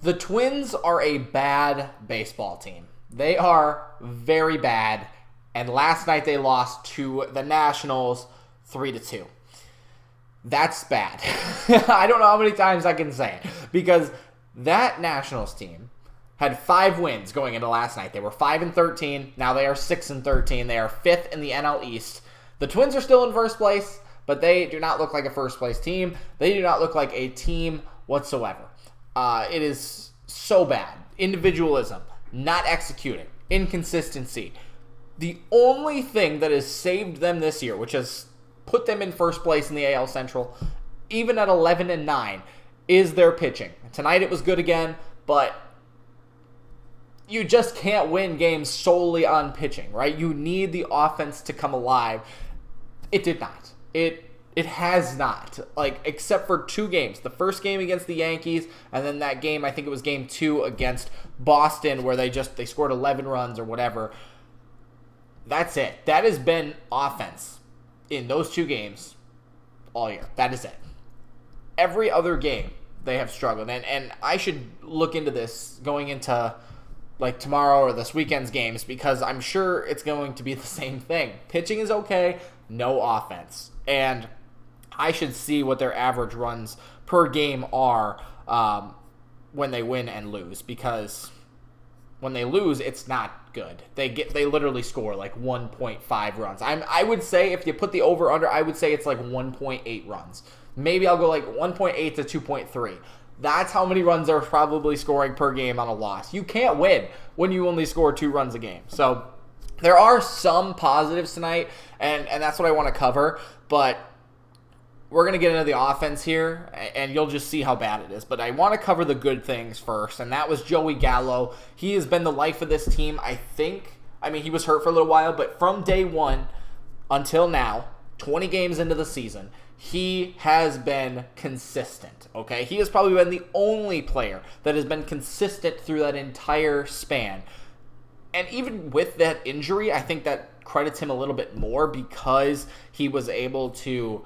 The Twins are a bad baseball team. They are very bad, and last night they lost to the Nationals 3-2. That's bad. I don't know how many times I can say it, because that Nationals team had 5 wins going into last night. They were 5-13. Now they are 6-13. They are 5th in the NL East. The Twins are still in first place, but they do not look like a first place team. They do not look like a team whatsoever. It is so bad. Individualism, not executing, inconsistency. The only thing that has saved them this year, which has put them in first place in the AL Central, even at 11-9, is their pitching. Tonight it was good again, but you just can't win games solely on pitching, right? You need the offense to come alive. It did not. It has not, except for 2 games. The first game against the Yankees, and then that game, I think it was game 2 against Boston, where they scored 11 runs or whatever. That's it. That has been offense in those 2 games all year. That is it. Every other game, they have struggled. And I should look into this going into tomorrow or this weekend's games, because I'm sure it's going to be the same thing. Pitching is okay, no offense. And I should see what their average runs per game are when they win and lose, because when they lose, it's not good. They literally score 1.5 runs. I would say if you put the over under, I would say it's 1.8 runs. Maybe I'll go 1.8 to 2.3. That's how many runs they're probably scoring per game on a loss. You can't win when you only score 2 runs a game. So there are some positives tonight, and that's what I want to cover, but we're going to get into the offense here, and you'll just see how bad it is. But I want to cover the good things first, and that was Joey Gallo. He has been the life of this team, I think. I mean, he was hurt for a little while, but from day one until now, 20 games into the season, he has been consistent, okay? He has probably been the only player that has been consistent through that entire span. And even with that injury, I think that credits him a little bit more, because he was able to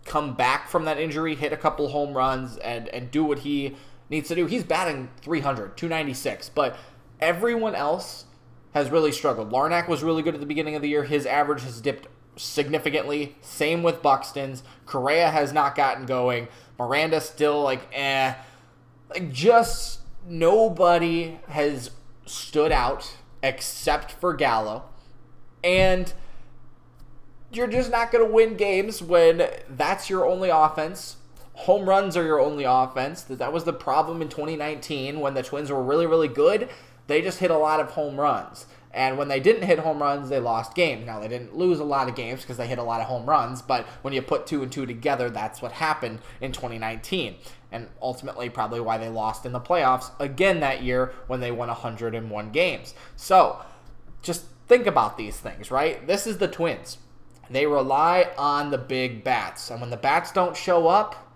come back from that injury, hit a couple home runs, and do what he needs to do. He's batting 300, 296, but everyone else has really struggled. Larnach was really good at the beginning of the year. His average has dipped significantly. Same with Buxton's. Correa has not gotten going. Miranda still just nobody has stood out except for Gallo. And you're just not going to win games when that's your only offense. Home runs are your only offense. That was the problem in 2019 when the Twins were really, really good. They just hit a lot of home runs. And when they didn't hit home runs, they lost games. Now, they didn't lose a lot of games because they hit a lot of home runs, but when you put 2 and 2 together, that's what happened in 2019. And ultimately, probably why they lost in the playoffs again that year when they won 101 games. So, just think about these things, right? This is the Twins. They rely on the big bats. And when the bats don't show up,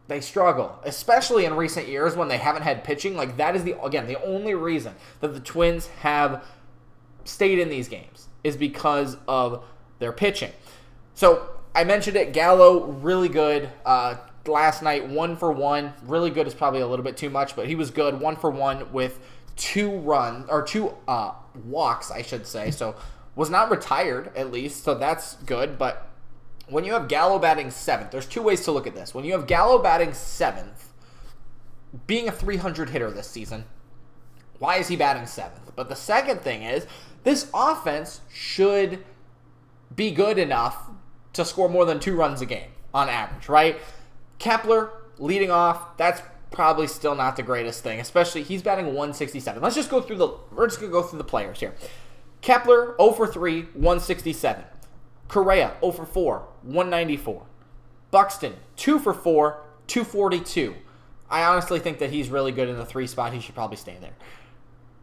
they struggle. Especially in recent years when they haven't had pitching. That is, the only reason that the Twins have stayed in these games is because of their pitching. So, I mentioned it. Gallo, really good. Last night, 1 for 1. Really good is probably a little bit too much, but he was good. 1 for 1 with 2 walks, I should say. So, was not retired, at least, so that's good. But when you have Gallo batting 7th, there's 2 ways to look at this. When you have Gallo batting 7th, being a 300 hitter this season, why is he batting 7th? But the second thing is, this offense should be good enough to score more than 2 runs a game on average, right? Kepler leading off, that's probably still not the greatest thing, especially he's batting 167. We're just going to go through the players here. Kepler, 0 for 3, 167. Correa, 0 for 4, 194. Buxton, 2 for 4, 242. I honestly think that he's really good in the 3 spot. He should probably stay there.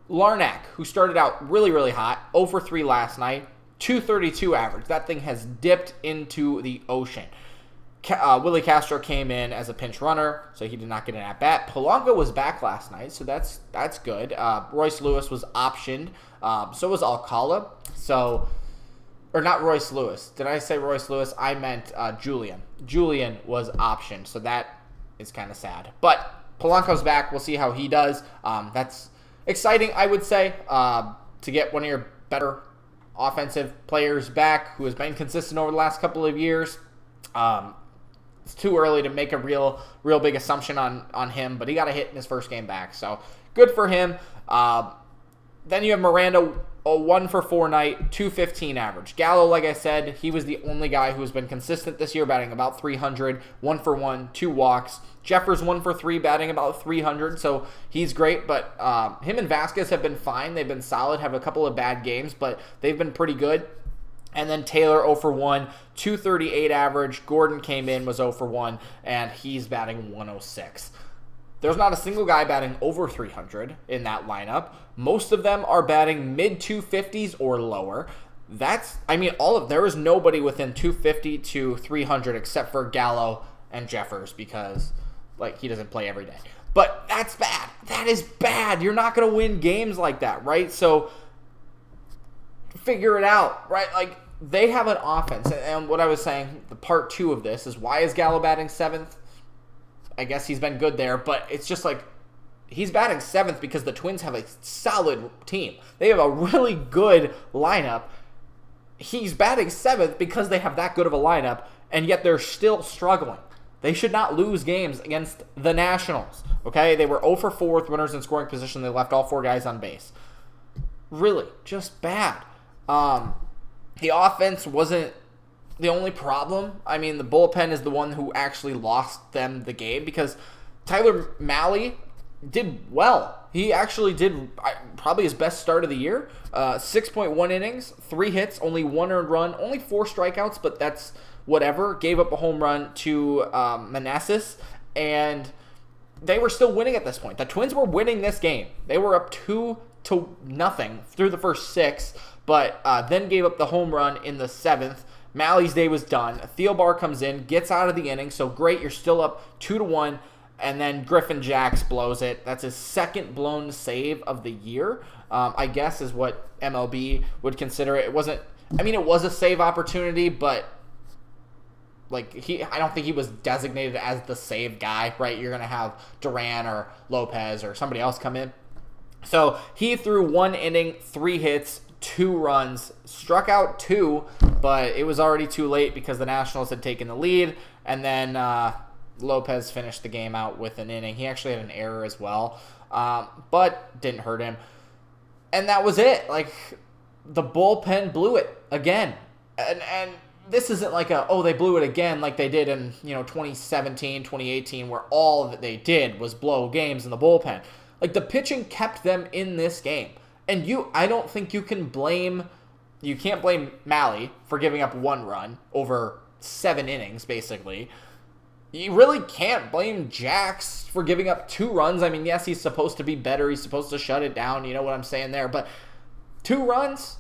Larnach, who started out really, really hot, 0 for 3 last night, 232 average. That thing has dipped into the ocean. Willie Castro came in as a pinch runner, so he did not get an at-bat. Polanco was back last night, so that's good. Royce Lewis was optioned. So was Alcala. Or not Royce Lewis. Did I say Royce Lewis? I meant Julian. Julian was optioned, so that is kind of sad. But Polanco's back. We'll see how he does. That's exciting, I would say, to get one of your better offensive players back who has been consistent over the last couple of years. It's too early to make a real big assumption on him, but he got a hit in his first game back, so good for him. Then you have Miranda, a 1-for-4 night, 215 average. Gallo, like I said, he was the only guy who has been consistent this year, batting about 300, 1-for-1, 2 walks. Jeffers 1-for-3, batting about 300, so he's great, but him and Vasquez have been fine. They've been solid, have a couple of bad games, but they've been pretty good. And then Taylor 0-for-1, 238 average. Gordon came in, was 0-for-1, and he's batting 106. There's not a single guy batting over 300 in that lineup. Most of them are batting mid-250s or lower. There is nobody within 250 to 300 except for Gallo and Jeffers because, he doesn't play every day. But that's bad. That is bad. You're not going to win games like that, right? So figure it out, right? They have an offense. And what I was saying, the part 2 of this is why is Gallo batting 7th? I guess he's been good there, but it's just he's batting 7th because the Twins have a solid team. They have a really good lineup. He's batting 7th because they have that good of a lineup, and yet they're still struggling. They should not lose games against the Nationals, okay? They were 0-for-4 with runners in scoring position. They left all 4 guys on base. Really, just bad. The offense wasn't the only problem. The bullpen is the one who actually lost them the game because Tyler Mahle did well. He actually did probably his best start of the year. 6.1 innings, 3 hits, only 1 earned run, only 4 strikeouts, but that's whatever. Gave up a home run to Manassas, and they were still winning at this point. The Twins were winning this game. They were up 2-0 through the first 6, but then gave up the home run in the 7th. Mally's day was done. Thielbar comes in, gets out of the inning, so great, you're still up 2-1, and then Griffin Jacks blows it. That's his second blown save of the year, I guess is what MLB would consider it. It was a save opportunity, but I don't think he was designated as the save guy, right? You're going to have Duran or Lopez or somebody else come in. So he threw 1 inning, 3 hits, 2 runs, struck out 2, but it was already too late because the Nationals had taken the lead, and then Lopez finished the game out with an inning. He actually had an error as well, but didn't hurt him. And that was it. The bullpen blew it again. And this isn't they blew it again like they did in 2017, 2018, where all that they did was blow games in the bullpen. The pitching kept them in this game. And I don't think you can't blame Mahle for giving up 1 run over 7 innings, basically. You really can't blame Jax for giving up 2 runs. Yes, he's supposed to be better. He's supposed to shut it down. You know what I'm saying there. But 2 runs,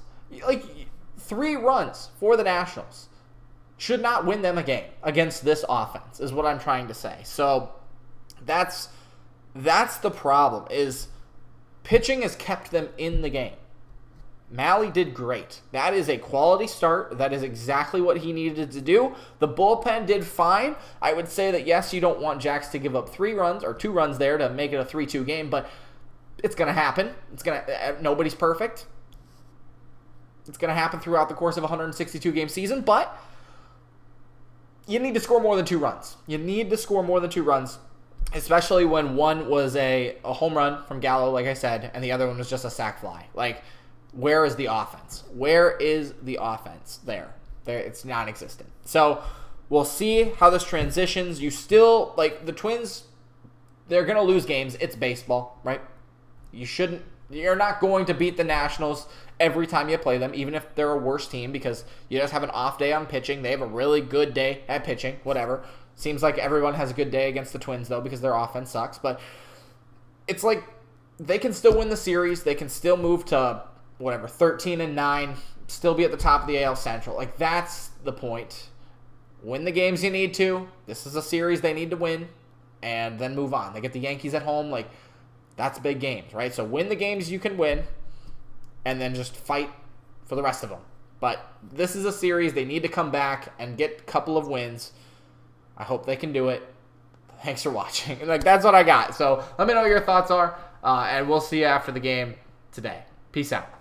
3 runs for the Nationals should not win them a game against this offense, is what I'm trying to say. So that's the problem, is pitching has kept them in the game. Mahle did great. That is a quality start. That is exactly what he needed to do. The bullpen did fine. I would say that, yes, you don't want Jax to give up 3 runs or 2 runs there to make it a 3-2 game, but it's going to happen. Nobody's perfect. It's going to happen throughout the course of a 162-game season, but you need to score more than 2 runs. You need to score more than 2 runs, especially when one was a home run from Gallo, like I said, and the other one was just a sac fly. Where is the offense? Where is the offense there? It's non-existent. So we'll see how this transitions. You still, the Twins, they're going to lose games. It's baseball, right? You're not going to beat the Nationals every time you play them, even if they're a worse team, because you just have an off day on pitching. They have a really good day at pitching, whatever. Seems like everyone has a good day against the Twins, though, because their offense sucks. But it's they can still win the series. They can still move to 13-9, still be at the top of the AL Central. That's the point. Win the games you need to. This is a series they need to win, and then move on. They get the Yankees at home. That's big games, right? So win the games you can win, and then just fight for the rest of them. But this is a series they need to come back and get a couple of wins. I hope they can do it. Thanks for watching. Like, that's what I got. So let me know what your thoughts are, and we'll see you after the game today. Peace out.